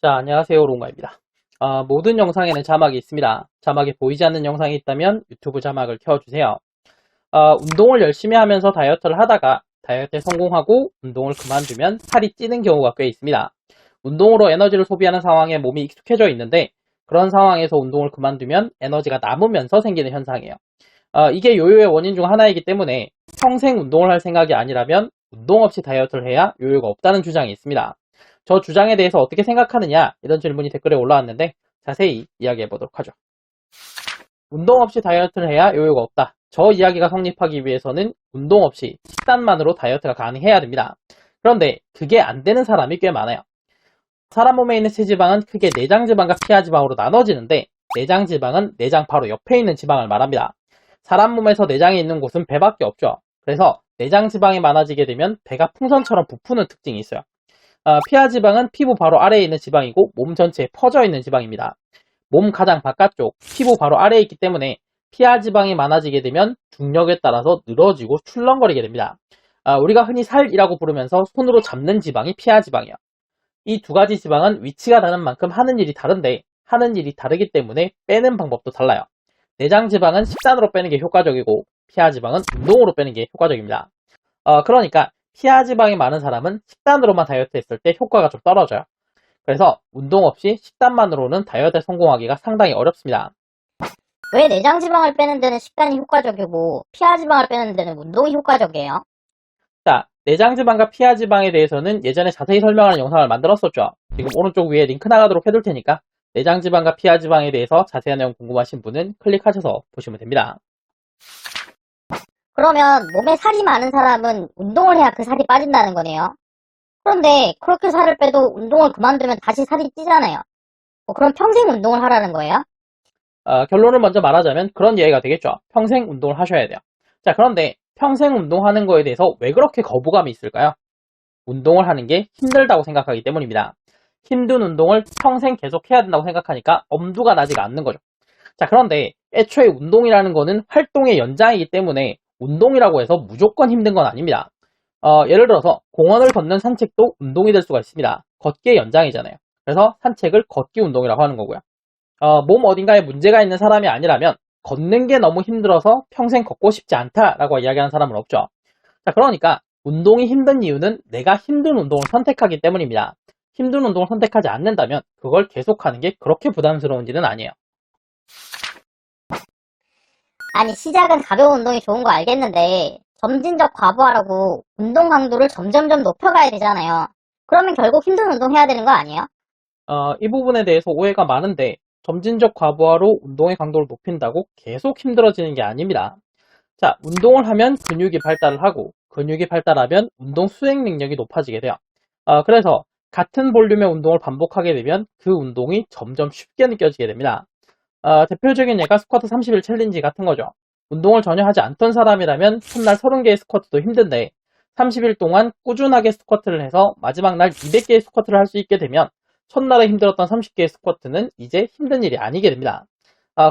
자, 안녕하세요. 롱가입니다. 모든 영상에는 자막이 있습니다. 자막이 보이지 않는 영상이 있다면 유튜브 자막을 켜주세요. 운동을 열심히 하면서 다이어트를 하다가 다이어트에 성공하고 운동을 그만두면 살이 찌는 경우가 꽤 있습니다. 운동으로 에너지를 소비하는 상황에 몸이 익숙해져 있는데 그런 상황에서 운동을 그만두면 에너지가 남으면서 생기는 현상이에요. 이게 요요의 원인 중 하나이기 때문에 평생 운동을 할 생각이 아니라면 운동 없이 다이어트를 해야 요요가 없다는 주장이 있습니다. 저 주장에 대해서 어떻게 생각하느냐 이런 질문이 댓글에 올라왔는데 자세히 이야기해 보도록 하죠. 운동 없이 다이어트를 해야 요요가 없다. 저 이야기가 성립하기 위해서는 운동 없이 식단만으로 다이어트가 가능해야 됩니다. 그런데 그게 안 되는 사람이 꽤 많아요. 사람 몸에 있는 체지방은 크게 내장지방과 피하지방으로 나눠지는데 내장지방은 내장 바로 옆에 있는 지방을 말합니다. 사람 몸에서 내장이 있는 곳은 배밖에 없죠. 그래서 내장지방이 많아지게 되면 배가 풍선처럼 부푸는 특징이 있어요. 피하지방은 피부 바로 아래에 있는 지방이고 몸 전체에 퍼져 있는 지방입니다. 몸 가장 바깥쪽, 피부 바로 아래에 있기 때문에 피하지방이 많아지게 되면 중력에 따라서 늘어지고 출렁거리게 됩니다. 우리가 흔히 살이라고 부르면서 손으로 잡는 지방이 피하지방이에요. 이 두 가지 지방은 위치가 다른 만큼 하는 일이 다른데 하는 일이 다르기 때문에 빼는 방법도 달라요. 내장 지방은 식단으로 빼는 게 효과적이고 피하지방은 운동으로 빼는 게 효과적입니다. 그러니까 피하지방이 많은 사람은 식단으로만 다이어트 했을 때 효과가 좀 떨어져요. 그래서 운동 없이 식단만으로는 다이어트에 성공하기가 상당히 어렵습니다. 왜 내장지방을 빼는 데는 식단이 효과적이고 피하지방을 빼는 데는 운동이 효과적이에요? 자, 내장지방과 피하지방에 대해서는 예전에 자세히 설명하는 영상을 만들었었죠. 지금 오른쪽 위에 링크 나가도록 해둘 테니까 내장지방과 피하지방에 대해서 자세한 내용 궁금하신 분은 클릭하셔서 보시면 됩니다. 그러면 몸에 살이 많은 사람은 운동을 해야 그 살이 빠진다는 거네요. 그런데 그렇게 살을 빼도 운동을 그만두면 다시 살이 찌잖아요. 그럼 평생 운동을 하라는 거예요? 결론을 먼저 말하자면 그런 이야기가 되겠죠. 평생 운동을 하셔야 돼요. 자, 그런데 평생 운동하는 거에 대해서 왜 그렇게 거부감이 있을까요? 운동을 하는 게 힘들다고 생각하기 때문입니다. 힘든 운동을 평생 계속 해야 된다고 생각하니까 엄두가 나지가 않는 거죠. 자, 그런데 애초에 운동이라는 거는 활동의 연장이기 때문에 운동이라고 해서 무조건 힘든 건 아닙니다. 예를 들어서 공원을 걷는 산책도 운동이 될 수가 있습니다. 걷기의 연장이잖아요. 그래서 산책을 걷기 운동이라고 하는 거고요. 몸 어딘가에 문제가 있는 사람이 아니라면 걷는 게 너무 힘들어서 평생 걷고 싶지 않다라고 이야기하는 사람은 없죠. 자, 그러니까 운동이 힘든 이유는 내가 힘든 운동을 선택하기 때문입니다. 힘든 운동을 선택하지 않는다면 그걸 계속하는 게 그렇게 부담스러운 일은 아니에요. 아니, 시작은 가벼운 운동이 좋은 거 알겠는데 점진적 과부하라고 운동 강도를 점점점 높여가야 되잖아요. 그러면 결국 힘든 운동 해야 되는 거 아니에요? 이 부분에 대해서 오해가 많은데 점진적 과부하로 운동의 강도를 높인다고 계속 힘들어지는 게 아닙니다. 자, 운동을 하면 근육이 발달을 하고 근육이 발달하면 운동 수행 능력이 높아지게 돼요. 그래서 같은 볼륨의 운동을 반복하게 되면 그 운동이 점점 쉽게 느껴지게 됩니다. 대표적인 예가 스쿼트 30일 챌린지 같은 거죠. 운동을 전혀 하지 않던 사람이라면 첫날 30개의 스쿼트도 힘든데 30일 동안 꾸준하게 스쿼트를 해서 마지막 날 200개의 스쿼트를 할 수 있게 되면 첫날에 힘들었던 30개의 스쿼트는 이제 힘든 일이 아니게 됩니다.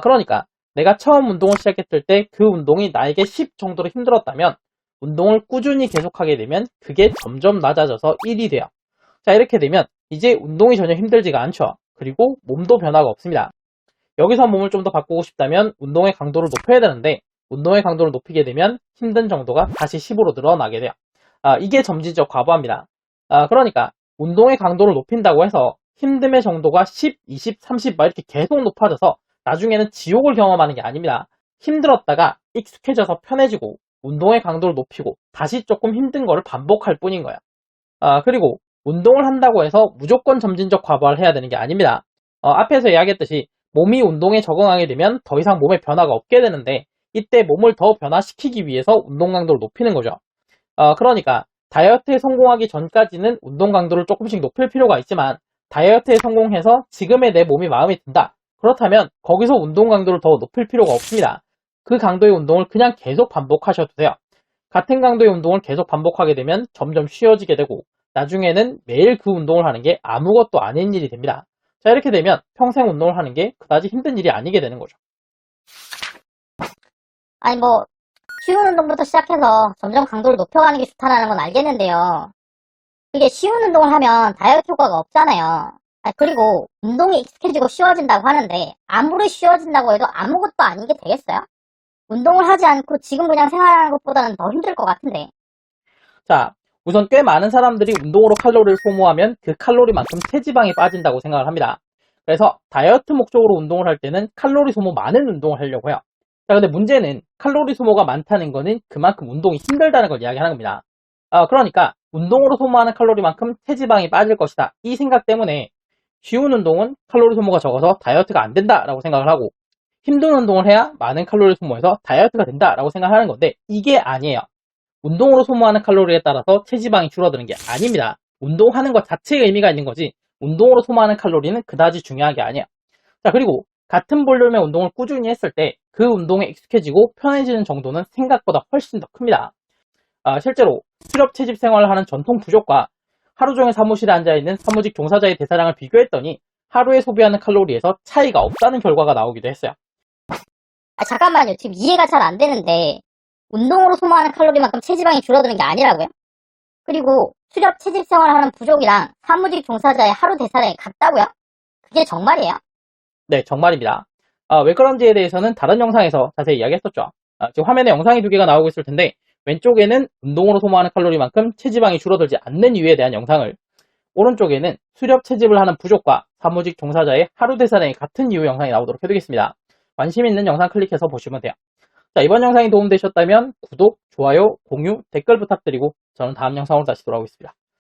그러니까 내가 처음 운동을 시작했을 때 그 운동이 나에게 10 정도로 힘들었다면 운동을 꾸준히 계속하게 되면 그게 점점 낮아져서 1이 돼요. 자, 이렇게 되면 이제 운동이 전혀 힘들지가 않죠. 그리고 몸도 변화가 없습니다. 여기서 몸을 좀 더 바꾸고 싶다면 운동의 강도를 높여야 되는데 운동의 강도를 높이게 되면 힘든 정도가 다시 10으로 늘어나게 돼요. 이게 점진적 과부하입니다. 그러니까 운동의 강도를 높인다고 해서 힘듦의 정도가 10, 20, 30 막 이렇게 계속 높아져서 나중에는 지옥을 경험하는 게 아닙니다. 힘들었다가 익숙해져서 편해지고 운동의 강도를 높이고 다시 조금 힘든 거를 반복할 뿐인 거야. 그리고 운동을 한다고 해서 무조건 점진적 과부하를 해야 되는 게 아닙니다. 앞에서 이야기했듯이 몸이 운동에 적응하게 되면 더 이상 몸에 변화가 없게 되는데 이때 몸을 더 변화시키기 위해서 운동 강도를 높이는 거죠. 그러니까 다이어트에 성공하기 전까지는 운동 강도를 조금씩 높일 필요가 있지만 다이어트에 성공해서 지금의 내 몸이 마음에 든다. 그렇다면 거기서 운동 강도를 더 높일 필요가 없습니다. 그 강도의 운동을 그냥 계속 반복하셔도 돼요. 같은 강도의 운동을 계속 반복하게 되면 점점 쉬워지게 되고 나중에는 매일 그 운동을 하는 게 아무것도 아닌 일이 됩니다. 자, 이렇게 되면 평생 운동을 하는 게 그다지 힘든 일이 아니게 되는 거죠. 아니 쉬운 운동부터 시작해서 점점 강도를 높여가는 게 좋다는 건 알겠는데요. 이게 쉬운 운동을 하면 다이어트 효과가 없잖아요. 그리고 운동이 익숙해지고 쉬워진다고 하는데 아무리 쉬워진다고 해도 아무것도 아닌 게 되겠어요? 운동을 하지 않고 지금 그냥 생활하는 것보다는 더 힘들 것 같은데. 자, 우선 꽤 많은 사람들이 운동으로 칼로리를 소모하면 그 칼로리만큼 체지방이 빠진다고 생각을 합니다. 그래서 다이어트 목적으로 운동을 할 때는 칼로리 소모 많은 운동을 하려고 해요. 자, 근데 문제는 칼로리 소모가 많다는 거는 그만큼 운동이 힘들다는 걸 이야기하는 겁니다. 그러니까 운동으로 소모하는 칼로리만큼 체지방이 빠질 것이다. 이 생각 때문에 쉬운 운동은 칼로리 소모가 적어서 다이어트가 안 된다라고 생각을 하고 힘든 운동을 해야 많은 칼로리 소모해서 다이어트가 된다라고 생각하는 건데 이게 아니에요. 운동으로 소모하는 칼로리에 따라서 체지방이 줄어드는 게 아닙니다. 운동하는 것 자체가 의미가 있는 거지 운동으로 소모하는 칼로리는 그다지 중요한 게 아니에요. 자, 그리고 같은 볼륨의 운동을 꾸준히 했을 때 그 운동에 익숙해지고 편해지는 정도는 생각보다 훨씬 더 큽니다. 실제로 수렵 채집 생활을 하는 전통 부족과 하루 종일 사무실에 앉아있는 사무직 종사자의 대사량을 비교했더니 하루에 소비하는 칼로리에서 차이가 없다는 결과가 나오기도 했어요. 잠깐만요. 지금 이해가 잘 안 되는데 운동으로 소모하는 칼로리만큼 체지방이 줄어드는 게 아니라고요? 그리고 수렵 채집 생활을 하는 부족이랑 사무직 종사자의 하루 대사량이 같다고요? 그게 정말이에요? 네, 정말입니다. 왜 그런지에 대해서는 다른 영상에서 자세히 이야기했었죠. 지금 화면에 영상이 두 개가 나오고 있을 텐데 왼쪽에는 운동으로 소모하는 칼로리만큼 체지방이 줄어들지 않는 이유에 대한 영상을, 오른쪽에는 수렵 채집을 하는 부족과 사무직 종사자의 하루 대사량이 같은 이유 영상이 나오도록 해두겠습니다. 관심 있는 영상 클릭해서 보시면 돼요. 자, 이번 영상이 도움되셨다면 구독, 좋아요, 공유, 댓글 부탁드리고 저는 다음 영상으로 다시 돌아오겠습니다.